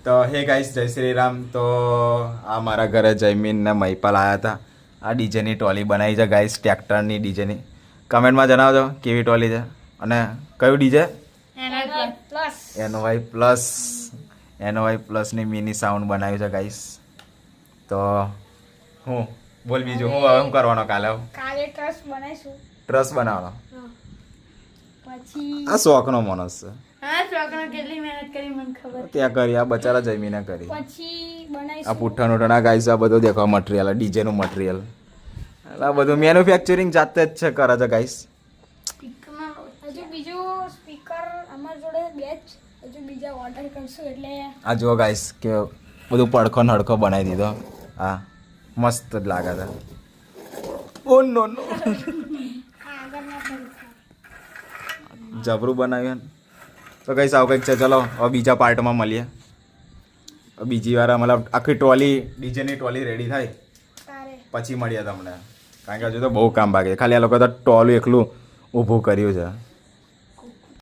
તો હે ગાઈસ જય શ્રી રામ. તો આ મારા ઘરે જયમીન ને મહિપાલ આવ્યા હતા. આ ડીજેની ટ્રોલી બનાવી છે ગાઈસ, ટ્રેક્ટરની ડીજેની. કમેન્ટમાં જણાવજો કેવી ટ્રોલી છે અને કયું ડીજે? NY પ્લસની મિની સાઉન્ડ બનાવ્યું છે ગાઈસ. તો હું બોલ બીજું હું કરવાનો કાલે ટ્રસ બનાવીશું. ટ્રસ બનાવવાનો. પછી આ શોખનો માણસ છે. કેટલી મહેનત કરી મને ખબર. ત્યાં કરી આ બચારા જમીને કરી. પછી બનાવીશું આ પુઠ્ઠાનું ટણા ગાઈસ, આ બધું દેખો મટીરિયલ, ડીજેનું મટીરિયલ, આ બધું મેન્યુફેક્ચરિંગ જાતે જ છે કરે છે ગાઈસ. હજુ બીજું સ્પીકર અમારી જોડે બે જ, હજુ બીજા ઓર્ડર કરશું એટલે. આ જુઓ ગાઈસ કે બધું પડખો નડખો બનાવી દીધો. હા મસ્ત જ લાગે છે. ઓ નો નો જબરું બનાવ્યું. તો ગાઈસ આવું કંઈક છે. ચલો હવે બીજા પાર્ટમાં મળીએ. બીજી વાર મતલબ આખી ટ્રોલી, ડીજેની ટ્રોલી રેડી થાય પછી મળીએ તમને, કારણ કે હજુ તો બહુ કામ બાકી છે. ખાલી આ લોકો તો ટ્રોલું એકલું ઊભું કર્યું છે.